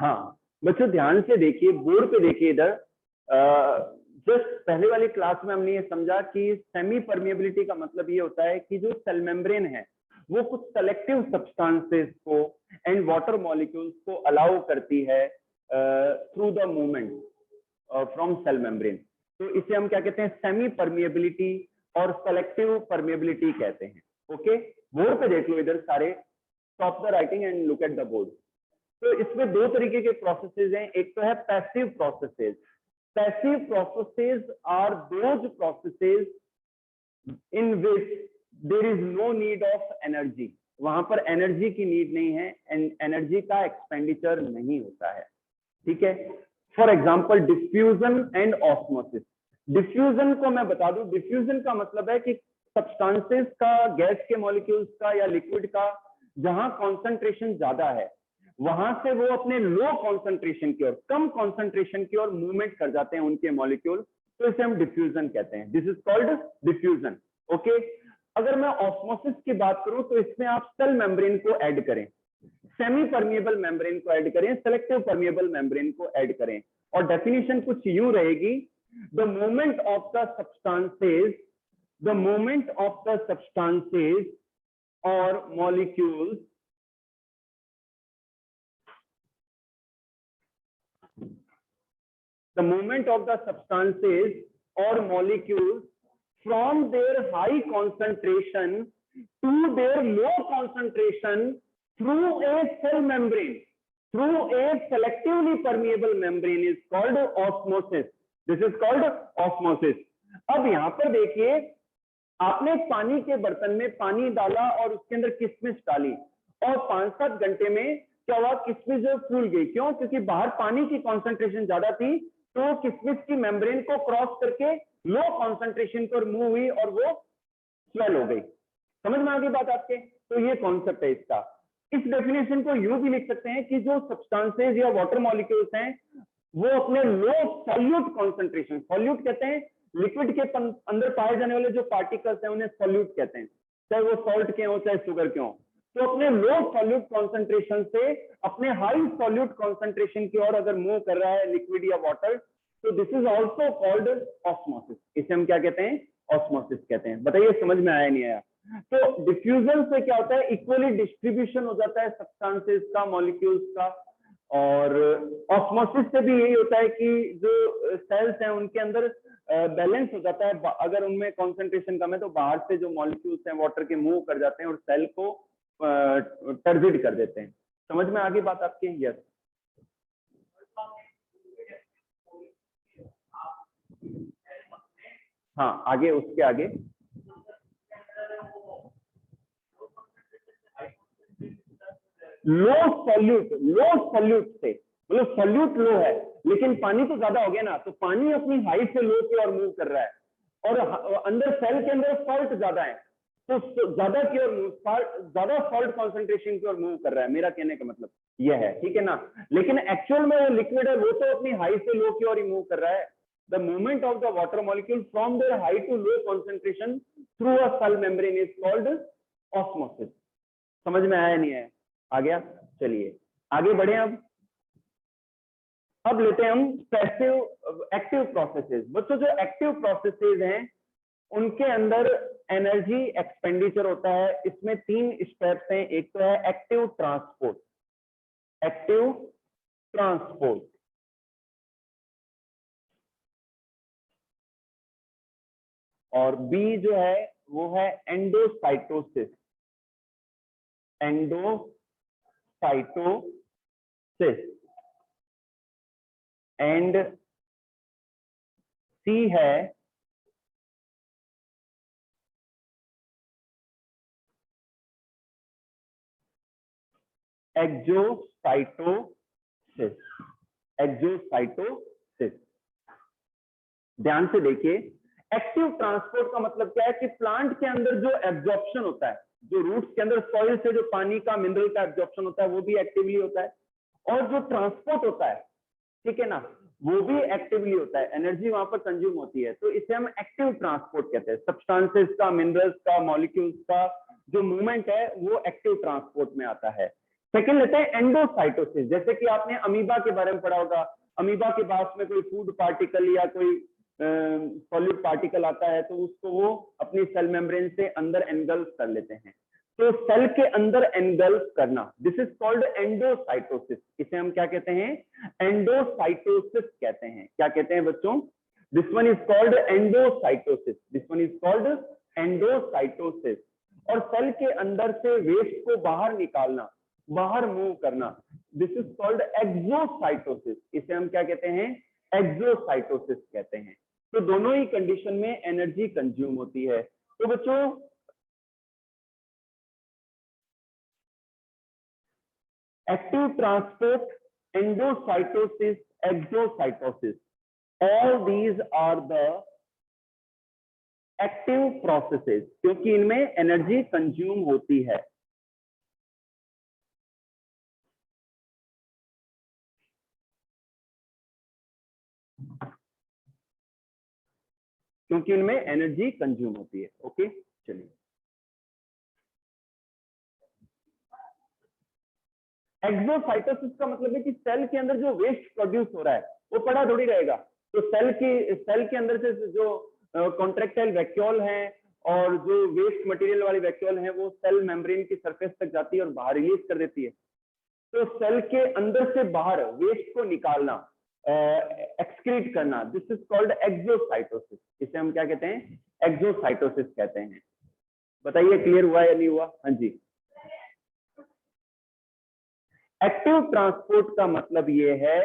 हाँ बच्चों ध्यान से देखिए, बोर्ड पे देखिए इधर। जस्ट पहले वाली क्लास में हमने ये समझा कि सेमी परमिएबिलिटी का मतलब ये होता है कि जो सेल मेम्ब्रेन है वो कुछ सेलेक्टिव सब्सटेंसेस को एंड वाटर मॉलिक्यूल्स को अलाउ करती है through the movement from cell membrane. तो इसे हम क्या कहते हैं, सेमी परमिएबिलिटी और सेलेक्टिव परमिएबिलिटी कहते हैं। ओके, बोर्ड पे देख लो इधर सारे, stop the writing and look at the board. तो इसमें दो तरीके के प्रोसेसेस हैं, एक तो है passive processes. Passive processes are those processes in which there is no need of energy. वहां पर एनर्जी की नीड नहीं है, एनर्जी का एक्सपेंडिचर नहीं होता है। ठीक है, for example diffusion and osmosis. Diffusion को मैं बता दूं, डिफ्यूजन का मतलब है कि सब्सटेंसेस का, गैस के मॉलिक्यूल्स का या लिक्विड का जहां कॉन्सेंट्रेशन ज्यादा है वहां से वो अपने लो कॉन्सेंट्रेशन की ओर, कम कॉन्सेंट्रेशन की ओर मूवमेंट कर जाते हैं उनके मॉलिक्यूल, तो इसे हम डिफ्यूजन कहते हैं। This is called diffusion. Okay, अगर मैं ऑस्मोसिस की बात करूं तो इसमें आप सेल मेम्ब्रेन को ऐड करें, सेमी परमिएबल मेम्ब्रेन को ऐड करें, सेलेक्टिव परमिएबल मेम्ब्रेन को ऐड करें, और डेफिनेशन कुछ यूं रहेगी, the movement of the substances, the movement of the substances और molecules the movement of the substances or molecules from their high concentration to their low concentration through a cell membrane, through a selectively permeable membrane is called osmosis. This is called osmosis. अब यहां पर देखिए, आपने पानी के बर्तन में पानी डाला और उसके अंदर किशमिश डाली, और 5-7 घंटे में क्या हुआ, किशमिश जो फूल गई। क्यों? क्योंकि बाहर पानी की कॉन्सेंट्रेशन ज्यादा थी, तो किशमिश की मेम्ब्रेन को क्रॉस करके लो कॉन्सेंट्रेशन पर मूव हुई और वो स्वेल हो गई। समझ में आ गई बात आपके? तो ये कॉन्सेप्ट है इसका। इस डेफिनेशन को यूं भी लिख सकते हैं कि जो सब्सटेंसेस या वाटर मॉलिक्यूल्स हैं वो अपने लो सॉल्यूट कॉन्सेंट्रेशन, सॉल्यूट कहते हैं लिक्विड के अंदर पाए जाने वाले जो पार्टिकल्स हैं उन्हें सॉल्यूट कहते हैं, चाहे वो सॉल्ट के हो चाहे शुगर के हो। तो अपने लो सॉल्यूट कॉन्सेंट्रेशन से अपने हाई सॉल्यूट कॉन्सेंट्रेशन की ओर अगर मूव कर रहा है लिक्विड या वाटर, तो this is also called osmosis. इसे हम क्या कहते हैं? ऑस्मोसिस कहते हैं। बताइए समझ में आया नहीं आया? तो डिफ्यूजन से क्या होता है, इक्वली डिस्ट्रीब्यूशन हो जाता है सब्सटेंसेस का, मॉलिक्यूल्स का। और ऑस्मोसिस से भी यही होता है कि जो सेल्स हैं उनके अंदर बैलेंस हो जाता है। अगर उनमें कॉन्सेंट्रेशन कम है तो बाहर से जो मॉलिक्यूल्स हैं वाटर के मूव कर जाते हैं और सेल को टर्बिड कर देते हैं। समझ में आ गई बात आपके? यस। हाँ, आगे, उसके आगे लो सॉल्यूट, लो सॉल्यूट से मतलब सॉल्यूट लो है लेकिन पानी तो ज्यादा हो गया ना, तो पानी अपनी हाई से लो की ओर मूव कर रहा है, और अंदर सेल के अंदर सॉल्ट ज्यादा है, तो ज्यादा की ओर ज्यादा सॉल्ट कॉन्सेंट्रेशन की ओर मूव कर रहा है। मेरा कहने का मतलब यह है, ठीक है ना? लेकिन एक्चुअल में वो लिक्विड है, वो तो अपनी हाई से लो की ओर ही मूव कर रहा है। The movement of the water molecule from there high to low concentration through a cell membrane is called osmosis. समझ में आया नहीं है? आ गया? चलिए आगे बढ़े। अब लेते हैं हम पैसिव एक्टिव प्रोसेसेस। बच्चों जो एक्टिव प्रोसेसेस हैं उनके अंदर एनर्जी एक्सपेंडिचर होता है। इसमें 3 स्टेप्स हैं। एक तो है एक्टिव ट्रांसपोर्ट, एक्टिव ट्रांसपोर्ट, और बी जो है वो है एंडोसाइटोसिस, एंडोसाइटोसिस, एंड सी है एक्सोसाइटोसिस, एक्सोसाइटोसिस। ध्यान से देखिए, एक्टिव ट्रांसपोर्ट का मतलब क्या है कि प्लांट के अंदर जो एब्जॉर्प्शन होता है, जो रूट्स के अंदर सॉइल से जो पानी का, मिनरल का एब्जॉर्प्शन होता है वो भी एक्टिवली होता है, और जो ट्रांसपोर्ट होता है, ठीक है ना, वो भी एक्टिवली होता है। एनर्जी वहां पर कंज्यूम होती है, तो इसे हम एक्टिव ट्रांसपोर्ट कहते हैं। सब्सटेंसेस का, मिनरल्स का, मॉलिक्यूल्स का जो मूवमेंट है वो एक्टिव ट्रांसपोर्ट में आता है। सेकंड लेते हैं एंडोसाइटोसिस। जैसे कि आपने अमीबा के बारे में पढ़ा होगा, अमीबा के पास में कोई फूड पार्टिकल या कोई सॉलिड पार्टिकल आता है तो उसको वो अपनी सेल मेम्ब्रेन से अंदर एनगल्फ कर लेते हैं। तो सेल के अंदर एनगल्फ करना, दिस इज कॉल्ड एंडोसाइटोसिस। इसे हम क्या कहते हैं? एंडोसाइटोसिस कहते हैं। क्या कहते हैं बच्चों? This one is called endocytosis, this one is called endocytosis. और सेल के अंदर से वेस्ट को बाहर निकालना, बाहर मूव करना, दिस इज कॉल्ड एक्सोसाइटोसिस। इसे हम क्या कहते हैं? एक्सोसाइटोसिस कहते हैं। तो दोनों ही कंडीशन में एनर्जी कंज्यूम होती है। तो बच्चों active transport, endocytosis, exocytosis, all these are the active processes, क्योंकि इनमें एनर्जी कंज्यूम होती है। क्योंकि इनमें एनर्जी कंज्यूम होती है। ओके, चलिए एक्सोसाइटोसिस का मतलब है कि सेल के अंदर जो वेस्ट प्रोड्यूस हो रहा है वो पड़ा थोड़ी रहेगा। तो सेल के अंदर से जो कॉन्ट्रेक्टाइल वैक्यूल हैं और जो वेस्ट मटेरियल वाली वैक्यूल हैं वो सेल मेम्ब्रेन की सरफेस तक जाती है और बाहर रिलीज कर देती है। तो सेल के अंदर से बाहर वेस्ट को निकालना, एक्सक्रीट करना, दिस इज कॉल्ड एक्सोसाइटोसिस। इसे हम क्या कहते हैं? एक्सोसाइटोसिस कहते हैं। बताइए क्लियर हुआ या नहीं हुआ? हाँ जी। एक्टिव ट्रांसपोर्ट का मतलब ये है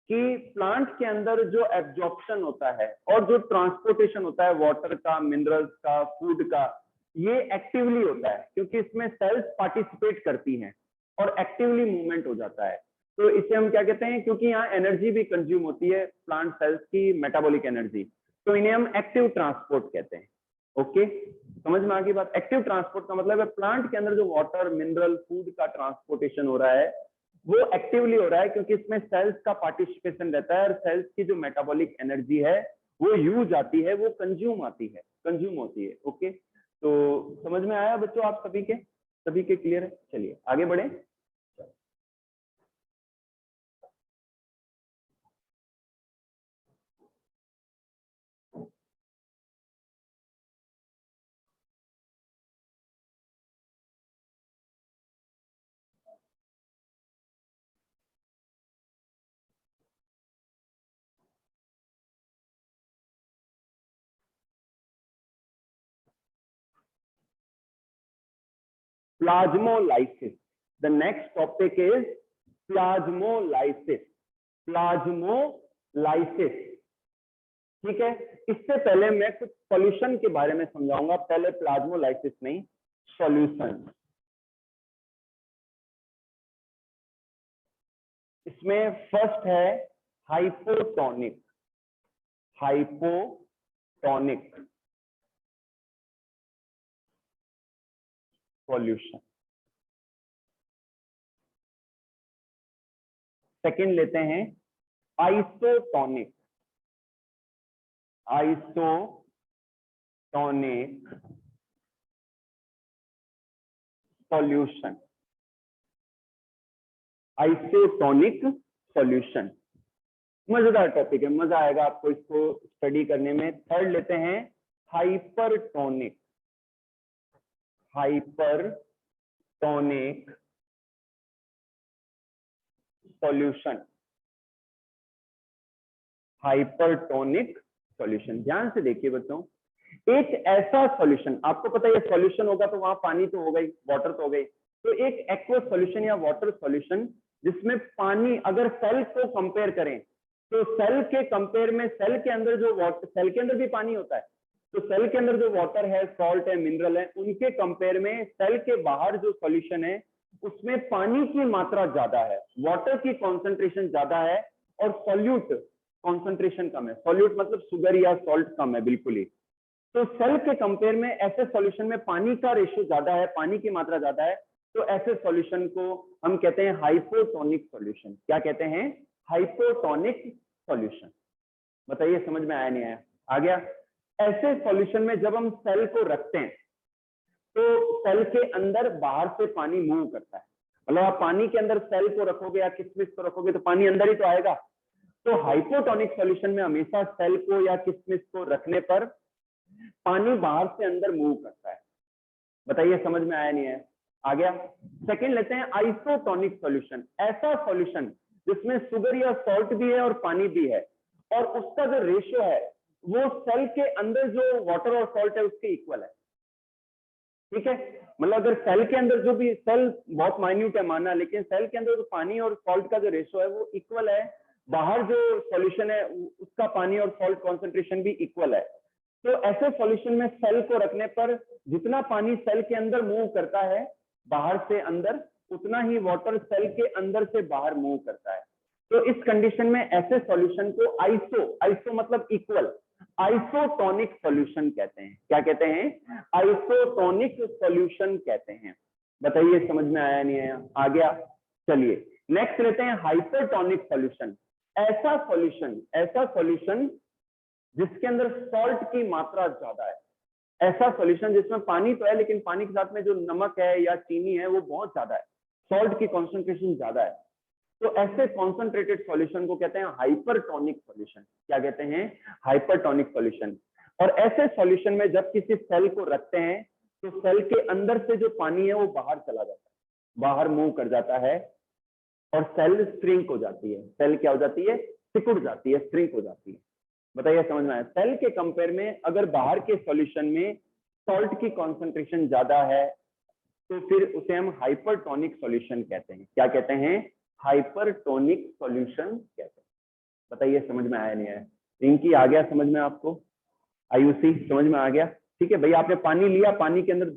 कि प्लांट के अंदर जो एब्जॉर्प्शन होता है और जो ट्रांसपोर्टेशन होता है वाटर का, मिनरल्स का, फूड का, ये एक्टिवली होता है क्योंकि इसमें सेल्स पार्टिसिपेट करती हैं और एक्टिवली मूवमेंट हो जाता है। तो इसे हम क्या कहते हैं? क्योंकि यहाँ एनर्जी भी कंज्यूम होती है, प्लांट सेल्स की मेटाबॉलिक एनर्जी, तो इन्हें हम एक्टिव ट्रांसपोर्ट कहते हैं। ओके, समझ में आ गई बात? एक्टिव ट्रांसपोर्ट का मतलब है प्लांट के अंदर जो वाटर, मिनरल, फूड का ट्रांसपोर्टेशन हो रहा है वो एक्टिवली हो रहा है क्योंकि इसमें सेल्स का पार्टिसिपेशन रहता है और सेल्स की जो मेटाबॉलिक एनर्जी है वो यूज आती है, वो कंज्यूम आती है, कंज्यूम होती है। ओके, तो समझ में आया बच्चों आप सभी के क्लियर है? चलिए आगे बढ़े। Plasmolysis, the next topic is plasmolysis. Plasmolysis, ठीक है। इससे पहले मैं कुछ सॉल्यूशन के बारे में समझाऊंगा, पहले प्लाज्मोलाइसिस नहीं, सॉल्यूशन। इसमें फर्स्ट है हाइपोटोनिक, हाइपोटोनिक सॉल्यूशन। सेकंड लेते हैं isotonic, isotonic solution, isotonic solution. मजेदार टॉपिक है, मजा आएगा आपको इसको स्टडी करने में। थर्ड लेते हैं hypertonic, hypertonic solution, hypertonic solution. ध्यान से देखिए बच्चों, एक ऐसा सॉल्यूशन, आपको पता है सॉल्यूशन होगा तो वहां पानी तो हो गई, वाटर तो हो गई, तो एक एक्वा सॉल्यूशन या वाटर सॉल्यूशन जिसमें पानी, अगर सेल को कंपेयर करें तो सेल के कंपेयर में सेल के अंदर जो वाटर, सेल के अंदर भी पानी होता है, तो सेल के अंदर जो वाटर है, सॉल्ट है, मिनरल है, उनके कंपेयर में सेल के बाहर जो सॉल्यूशन है उसमें पानी की मात्रा ज्यादा है, वाटर की कॉन्सेंट्रेशन ज्यादा है और सॉल्यूट कॉन्सेंट्रेशन कम है। सॉल्यूट मतलब शुगर या सॉल्ट कम है बिल्कुल ही। तो सेल के कंपेयर में ऐसे सॉल्यूशन में पानी का रेशियो ज्यादा है, पानी की मात्रा ज्यादा है, तो ऐसे सॉल्यूशन को हम कहते हैं हाइपोटोनिक सॉल्यूशन। क्या कहते हैं? Hypotonic solution. बताइए समझ में आया नहीं आया? आ गया। ऐसे सॉल्यूशन में जब हम सेल को रखते हैं तो सेल के अंदर बाहर से पानी मूव करता है मतलब आप पानी के अंदर सेल को रखोगे या किशमिश को रखोगे तो पानी अंदर ही तो आएगा। तो हाइपोटोनिक सॉल्यूशन में हमेशा सेल को या किशमिश को रखने पर पानी बाहर से अंदर मूव करता है। बताइए समझ में आया नहीं है? आ गया। सेकंड लेते हैं आइसोटोनिक सॉल्यूशन, ऐसा सॉल्यूशन जिसमें शुगर या सॉल्ट भी है और पानी भी है, और उसका जो रेशियो है वो सेल के अंदर जो वाटर और सॉल्ट है उसके इक्वल है। ठीक है, मतलब अगर सेल के अंदर जो भी, सेल बहुत माइन्यूट है माना, लेकिन सेल के अंदर जो पानी और सॉल्ट का जो रेशियो है वो इक्वल है, बाहर जो सॉल्यूशन है उसका पानी और सॉल्ट कॉन्सेंट्रेशन भी इक्वल है। तो ऐसे सॉल्यूशन में सेल को रखने पर जितना पानी सेल के अंदर मूव करता है बाहर से अंदर, उतना ही वाटर सेल के अंदर से बाहर मूव करता है। तो इस कंडीशन में ऐसे सॉल्यूशन को आइसो मतलब इक्वल, आइसोटोनिक सॉल्यूशन कहते हैं। क्या कहते हैं? आइसोटोनिक सॉल्यूशन कहते हैं। बताइए समझ में आया नहीं आया? आ गया। चलिए नेक्स्ट लेते हैं हाइपरटोनिक सॉल्यूशन, ऐसा सॉल्यूशन जिसके अंदर सॉल्ट की मात्रा ज्यादा है, ऐसा सॉल्यूशन जिसमें पानी तो है लेकिन पानी के साथ में जो नमक है या चीनी है वो बहुत ज्यादा है, सॉल्ट की कॉन्सेंट्रेशन ज्यादा है। तो ऐसे कॉन्सेंट्रेटेड सॉल्यूशन को कहते हैं हाइपरटोनिक सॉल्यूशन। क्या कहते हैं? Hypertonic solution. और ऐसे सॉल्यूशन में जब किसी सेल को रखते हैं तो सेल के अंदर से जो पानी है वो बाहर चला जाता है, बाहर मूव कर जाता है, और सेल श्रिंक हो जाती है। सेल क्या हो जाती है? सिकुड़ जाती है, श्रिंक हो जाती है। बताइए समझ में आया? सेल के कंपेयर में अगर बाहर के सॉल्यूशन में सॉल्ट की कॉन्सेंट्रेशन ज्यादा है तो फिर उसे हम हाइपरटोनिक सॉल्यूशन कहते हैं। क्या कहते हैं? हाइपरटोनिक सॉल्यूशन कहते हैं। बताइए समझ में आया नहीं आया? रिंकी आ गया समझ में आपको? आयुषी समझ में आ गया? ठीक है भैया, आपने पानी लिया, पानी के अंदर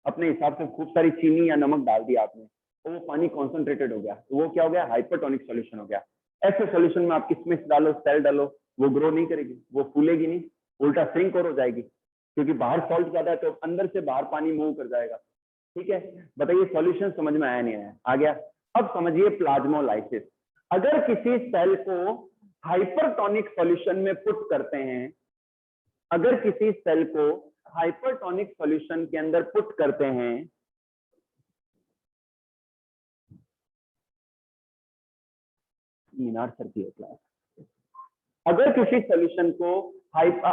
अपने हिसाब से खूब सारी चीनी या नमक डाल दिया आपने, तो वो पानी कॉन्सेंट्रेटेड हो गया, तो वो क्या हो गया? हाइपरटोनिक सॉल्यूशन हो गया। ऐसे सॉल्यूशन में आप किशमिश डालो, सेल डालो, वो ग्रो नहीं करेगी, वो फूलेगी नहीं, उल्टा श्रिंक और हो जाएगी, क्योंकि बाहर सॉल्ट ज्यादा है तो अंदर से बाहर पानी मूव कर जाएगा। ठीक है, बताइए सॉल्यूशन समझ में आया नहीं आया? आ गया। अब समझिए प्लाज्मोलाइसिस। अगर किसी सेल को हाइपरटोनिक सॉल्यूशन में पुट करते हैं, अगर किसी सेल को हाइपरटोनिक सॉल्यूशन के अंदर पुट करते हैं, मीनार सर की क्लास, अगर किसी सॉल्यूशन को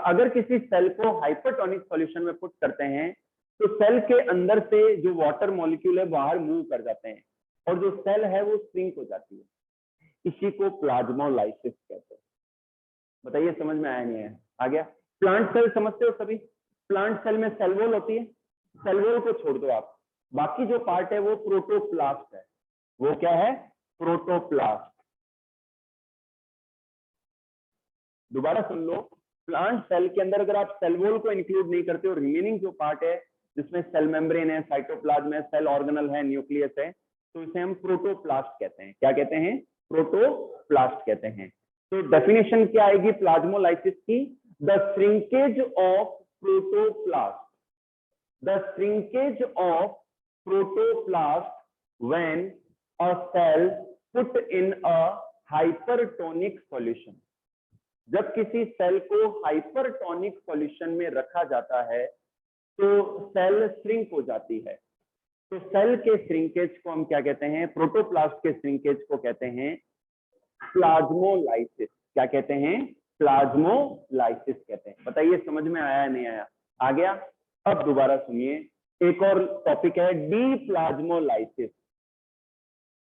अगर किसी सेल को हाइपरटोनिक सॉल्यूशन में पुट करते हैं तो सेल के अंदर से जो वाटर मॉलिक्यूल है बाहर मूव कर जाते हैं और जो सेल है वो श्रिंक हो जाती है। इसी को प्लाज्मोलाइसिस कहते हैं। बताइए समझ में आया नहीं है? आ गया। प्लांट सेल समझते हो सभी? प्लांट सेल में सेल वॉल होती है, सेल वॉल को छोड़ दो आप, बाकी जो पार्ट है वो प्रोटोप्लास्ट है। वो क्या है? प्रोटोप्लास्ट। दोबारा सुन लो, प्लांट सेल के अंदर अगर आप सेल वॉल को इंक्लूड नहीं करते हो, रिमेनिंग जो पार्ट है जिसमें सेल मेम्ब्रेन है, साइटोप्लाज्म है, सेल ऑर्गेनल है, न्यूक्लियस है, तो इसे हम प्रोटोप्लास्ट कहते हैं। क्या कहते हैं? प्रोटोप्लास्ट कहते हैं। तो डेफिनेशन क्या आएगी प्लाज्मोलाइसिस की? The shrinkage of protoplast, the shrinkage of protoplast when a cell put in a hypertonic solution. जब किसी सेल को हाइपरटोनिक सॉल्यूशन में रखा जाता है तो सेल श्रिंक हो जाती है। तो सेल के श्रिंकेज को हम क्या कहते हैं? प्रोटोप्लास्ट के श्रिंकेज को कहते हैं प्लाज्मोलाइसिस। क्या कहते हैं? प्लाज्मोलाइसिस कहते हैं। बताइए समझ में आया नहीं आया? आ गया। अब दोबारा सुनिए, एक और टॉपिक है D plasmolysis.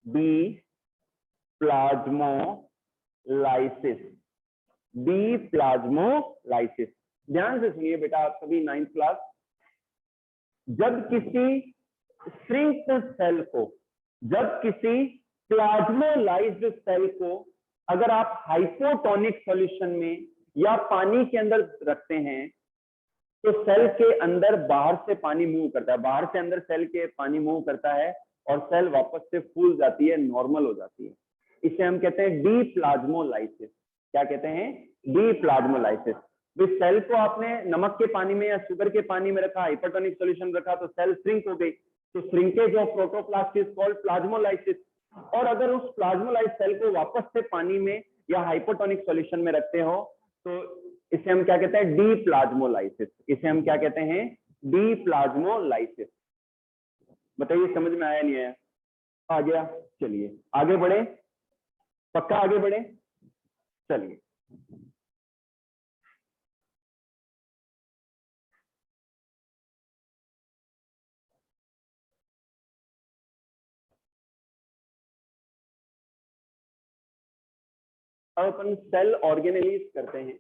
D plasmolysis, D plasmolysis. ध्यान से सुनिए बेटा आप सभी 9th क्लास, जब किसी श्रिंक्ड सेल को, जब किसी प्लाज्मोलाइज्ड सेल को अगर आप हाइपोटोनिक सॉल्यूशन में या पानी के अंदर रखते हैं तो सेल के अंदर बाहर से पानी मूव करता है, बाहर से अंदर सेल के पानी मूव करता है और सेल वापस से फूल जाती है, नॉर्मल हो जाती है। इसे हम कहते हैं डी प्लाज्मोलाइसिस। क्या कहते हैं? D plasmolysis. तो सेल को आपने नमक के पानी में या शुगर के पानी में रखा, हाइपरटोनिक सॉल्यूशन रखा तो सेल श्रिंक हो गई, तो shrinkage of protoplast is called plasmolysis. और अगर उस प्लाज्मोलाइज्ड सेल को वापस से पानी में या हाइपोटोनिक सॉल्यूशन में रखते हो तो इसे हम क्या कहते हैं? D plasmolysis. इसे हम क्या कहते हैं? D plasmolysis. बताइए समझ में आया नहीं आया? आ गया। चलिए आगे बढ़े, पक्का आगे बढ़े। चलिए अब अपन सेल ऑर्गेनेलीज करते हैं।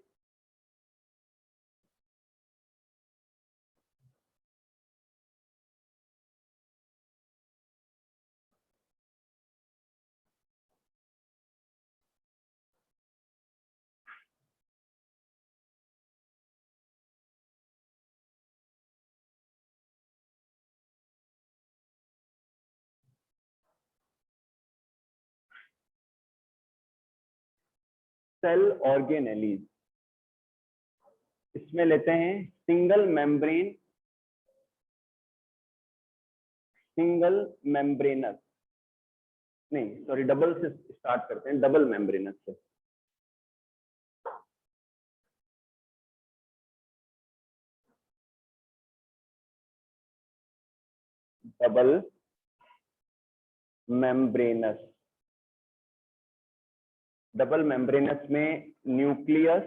सेल ऑर्गेनेलीज, इसमें लेते हैं सिंगल मेम्ब्रेन, सिंगल मेम्ब्रेनस, नहीं सॉरी डबल से स्टार्ट करते हैं, डबल मेम्ब्रेनस से। डबल मेम्ब्रेनस, डबल मेम्ब्रेनस में न्यूक्लियस,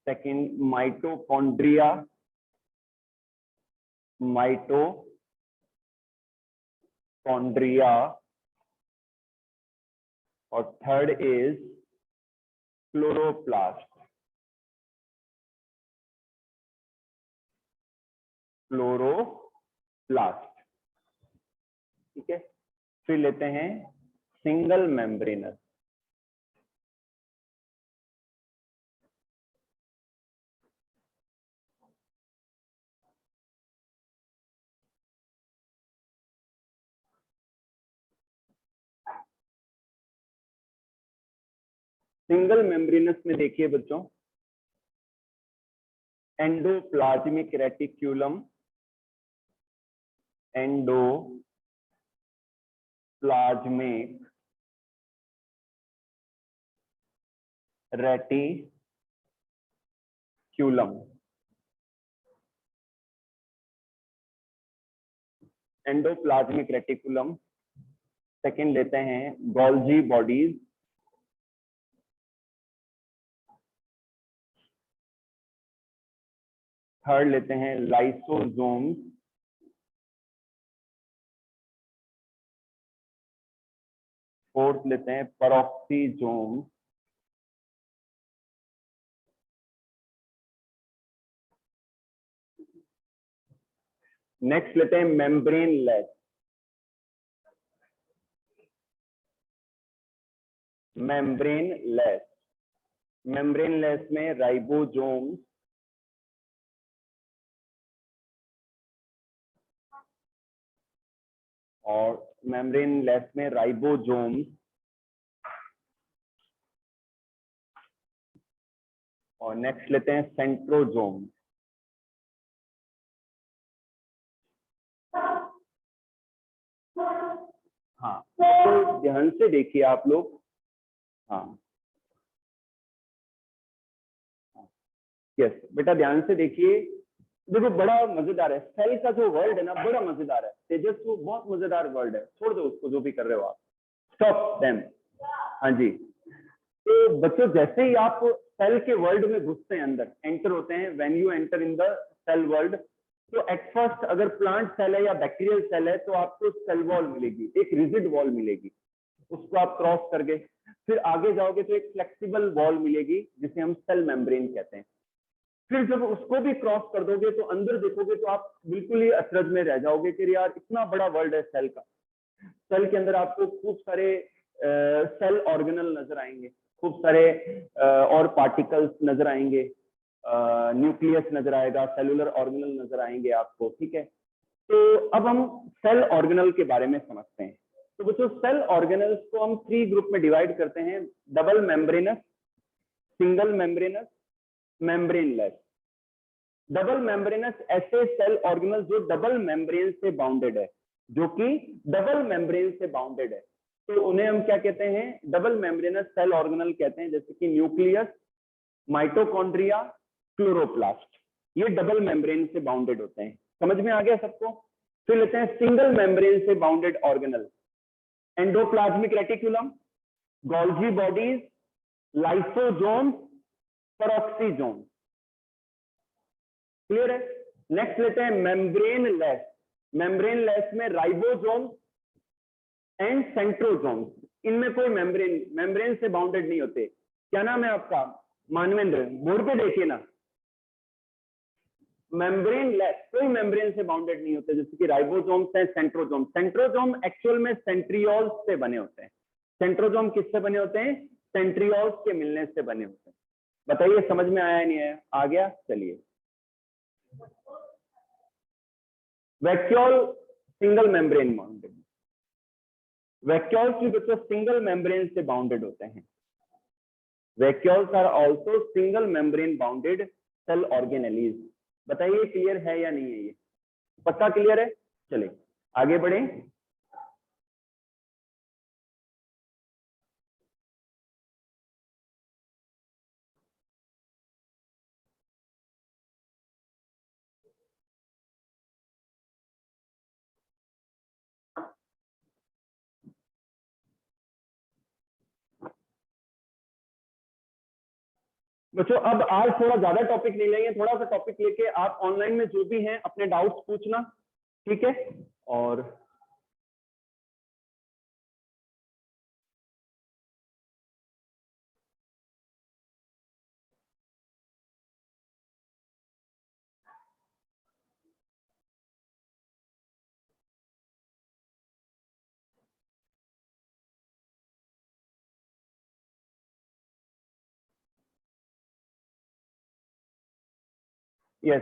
सेकंड माइटोकॉन्ड्रिया, माइटोकॉन्ड्रिया, और थर्ड इज क्लोरोप्लास्ट, क्लोरोप्लास्ट। ठीक है, फिर लेते हैं सिंगल मेम्ब्रेनस, सिंगल मेम्ब्रेनस में देखिए बच्चों, endoplasmic reticulum, endoplasmic reticulum, endoplasmic reticulum. Second लेते हैं गोल्जी बॉडीज, थर्ड लेते हैं लाइसोसोम, फोर्थ लेते हैं पेरोक्सीसोम, नेक्स्ट लेते हैं membraneless, membraneless, membraneless में राइबोसोम, और मेम्ब्रेन लेस में राइबोसोम, और नेक्स्ट लेते हैं सेंट्रोसोम। हाँ तो ध्यान से देखिए आप लोग, हाँ यस बेटा ध्यान से देखिए, देखो बड़ा मजेदार है, सेल का जो वर्ल्ड है ना बड़ा मजेदार है तेजस, वो बहुत मजेदार वर्ल्ड है, छोड़ दो उसको जो भी कर रहे हो आप, स्टॉप देम। हाँ जी, तो बच्चों जैसे ही आप सेल के वर्ल्ड में घुसते हैं, अंदर एंटर होते हैं, when you enter in the cell world, तो एट फर्स्ट अगर प्लांट सेल है या बैक्टीरियल सेल है तो आपको सेल वॉल मिलेगी, एक रिजिड वॉल मिलेगी, उसको आप क्रॉस करके फिर आगे जाओगे तो एक फ्लेक्सिबल वॉल मिलेगी जिसे हम सेल मेम्ब्रेन कहते हैं। फिर जब उसको भी क्रॉस कर दोगे तो अंदर देखोगे तो आप बिल्कुल ही अचरज में रह जाओगे कि यार इतना बड़ा वर्ल्ड है सेल का। सेल के अंदर आपको खूब सारे सेल ऑर्गेनल नजर आएंगे, खूब सारे और पार्टिकल्स नजर आएंगे, न्यूक्लियस नजर आएगा, सेलुलर ऑर्गेनल नजर आएंगे आपको। ठीक है, तो अब हम सेल ऑर्गेनल के बारे में समझते हैं। तो बच्चों सेल ऑर्गेनल्स को हम 3 ग्रुप में डिवाइड करते हैं, double membranous, single membranes, membraneless. Double membranous ऐसे सेल ऑर्गेनल जो डबल मेम्ब्रेन से बाउंडेड है, जो कि डबल मेम्ब्रेन से बाउंडेड है, तो उन्हें हम क्या कहते हैं, डबल मेम्ब्रेनस सेल ऑर्गेनल कहते हैं, जैसे कि न्यूक्लियस, माइटोकॉन्ड्रिया, क्लोरोप्लास्ट, ये डबल मेम्ब्रेन से बाउंडेड होते हैं। समझ में आ गया सबको? फिर लेते हैं सिंगल मेम्ब्रेन से bounded organelle, endoplasmic reticulum, Golgi bodies, lysosome, peroxisome. Clear है? नेक्स्ट लेते हैं मेम्ब्रेन लेस। मेम्ब्रेन लेस में राइबोसोम एंड सेंट्रोसोम। इनमें कोई मेम्ब्रेन से बाउंडेड नहीं होते। क्या नाम है आपका? मानवेंद्र। बोर्ड पे देखिए ना, मेम्ब्रेन लेस, कोई मेम्ब्रेन से बाउंडेड नहीं होते, जैसे कि राइबोसोम्स है, सेंट्रोसोम। सेंट्रोसोम एक्चुअल में सेंट्रियोल्स से बने होते हैं। सेंट्रोसोम किससे बने होते हैं? सेंट्रियोल्स के मिलने से बने होते हैं। बताइए समझ में आया नहीं है? आ गया? चलिए। Vacuole single membrane bounded. Vacuoles भी बच्चों सिंगल मेम्ब्रेन से बाउंडेड होते हैं। Vacuoles are also single membrane bounded cell organelles. बताइए क्लियर है या नहीं है? ये पक्का क्लियर है? चलिए आगे बढ़े। बच्चों अब आज थोड़ा ज्यादा टॉपिक नहीं लेंगे, थोड़ा सा टॉपिक लेके आप ऑनलाइन में जो भी हैं अपने डाउट्स पूछना, ठीक है? और यस,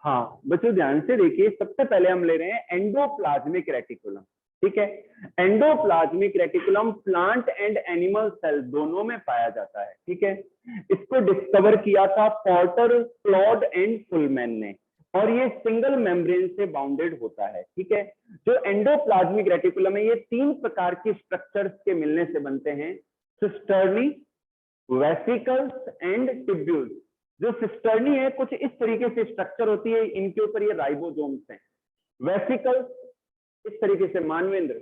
हाँ बच्चों ध्यान से देखिए, सबसे पहले हम ले रहे हैं एंडोप्लाज्मिक रेटिकुलम। ठीक है, endoplasmic reticulum plant and animal cell दोनों में पाया जाता है। ठीक है, इसको डिस्कवर किया था पॉर्टर, क्लॉड एंड फुलमैन ने, और ये सिंगल मेम्ब्रेन से बाउंडेड होता है। ठीक है, जो एंडोप्लाज्मिक रेटिकुलम है ये 3 प्रकार की स्ट्रक्चर्स के मिलने से बनते हैं, सिस्टर्नी, वेसिकल्स एंड टिब्यूल्स। जो सिस्टर्नी है कुछ इस तरीके से स्ट्रक्चर होती है, इनके ऊपर ये राइबोसोम्स हैं। वेसिकल्स इस तरीके से, मानवेंद्र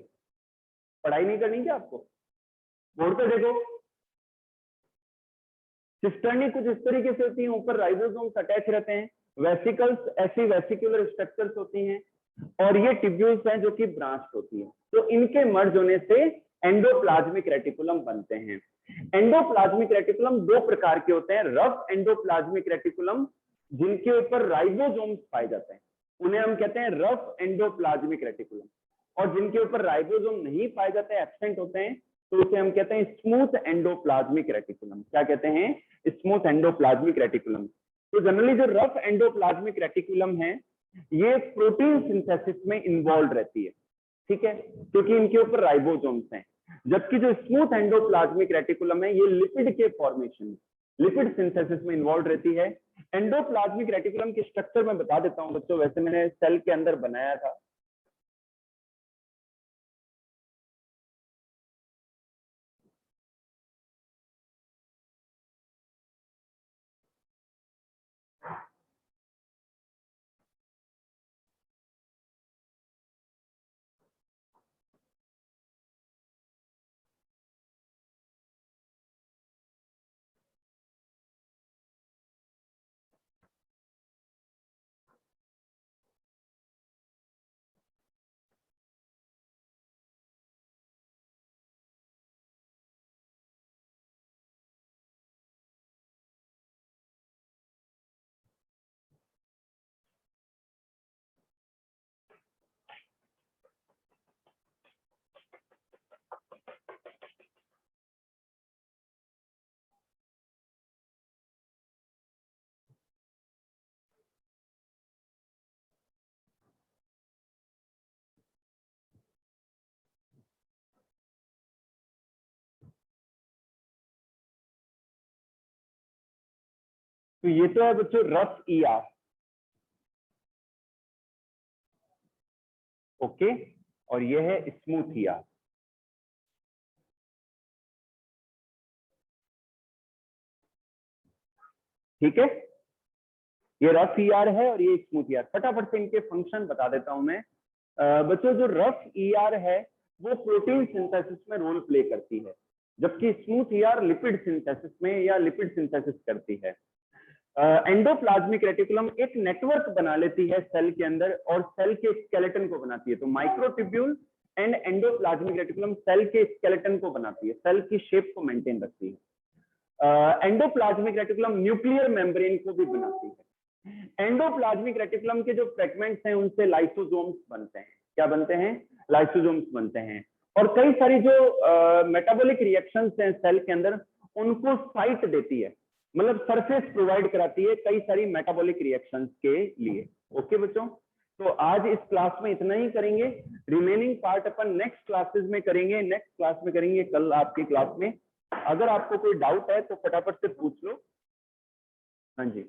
पढ़ाई नहीं करनी क्या आपको? बोर्ड पे देखो, सिस्टर्नी कुछ इस तरीके से होती है, ऊपर राइबोसोम्स अटैच रहते हैं। वेसिकल्स ऐसी वेसिकुलर स्ट्रक्चर्स होती हैं, और ये टिब्यूल्स हैं जो कि ब्रांच होती है। तो इनके मर्ज होने से एंडोप्लाज्मिक रेटिकुलम बनते हैं। एंडोप्लाज्मिक रेटिकुलम दो प्रकार के होते हैं, रफ एंडोप्लाज्मिक रेटिकुलम जिनके ऊपर राइबोसोम्स पाए जाते हैं उन्हें हम कहते हैं रफ एंडोप्लाज्मिक रेटिकुलम, और जिनके ऊपर राइबोसोम नहीं पाए जाते, एब्सेंट होते हैं, तो उसे हम कहते हैं स्मूथ एंडोप्लाज्मिक रेटिकुलम। क्या कहते हैं? Smooth endoplasmic reticulum. तो जनरली जो रफ एंडोप्लाज्मिक रेटिकुलम है ये प्रोटीन सिंथेसिस में इन्वॉल्व रहती है, ठीक है, क्योंकि इनके ऊपर राइबोसोम्स हैं। जबकि जो स्मूथ एंडोप्लाज्मिक रेटिकुलम है ये लिपिड के फॉर्मेशन, लिपिड सिंथेसिस में इन्वॉल्व रहती है। एंडोप्लाज्मिक रेटिकुलम के स्ट्रक्चर में बता देता हूं बच्चों, वैसे मैंने सेल के अंदर बनाया था। तो ये तो है बच्चों रफ ईआर, ओके, और ये है स्मूथ ईआर। ठीक है, ये रफ ईआर है और ये स्मूथ ईआर। फटाफट से इनके फंक्शन बता देता हूं मैं। बच्चों जो रफ ईआर है वो प्रोटीन सिंथेसिस में रोल प्ले करती है, जबकि स्मूथ ईआर लिपिड सिंथेसिस में या लिपिड सिंथेसिस करती है। एंडोप्लाज्मिक रेटिकुलम एक नेटवर्क बना लेती है सेल के अंदर और सेल के स्केलेटन को बनाती है। तो microtubule and endoplasmic reticulum cell के स्केलेटन को बनाती है, सेल की शेप को मेंटेन रखती है। एंडोप्लाज्मिक रेटिकुलम न्यूक्लियर मेम्ब्रेन को भी बनाती है। एंडोप्लाज्मिक रेटिकुलम के जो फ्रेगमेंट्स हैं उनसे लाइसोसोम्स बनते हैं। क्या बनते हैं? लाइसोसोम्स बनते हैं। और कई सारी जो मेटाबॉलिक रिएक्शंस हैं सेल के अंदर उनको साइट देती है, मतलब सरफेस प्रोवाइड कराती है कई सारी मेटाबॉलिक रिएक्शंस के लिए। ओके बच्चों, तो आज इस क्लास में इतना ही करेंगे, रिमेनिंग पार्ट अपन नेक्स्ट क्लासेस में करेंगे, नेक्स्ट क्लास में करेंगे कल आपकी क्लास में। अगर आपको कोई डाउट है तो फटाफट से पूछ लो। हाँ जी।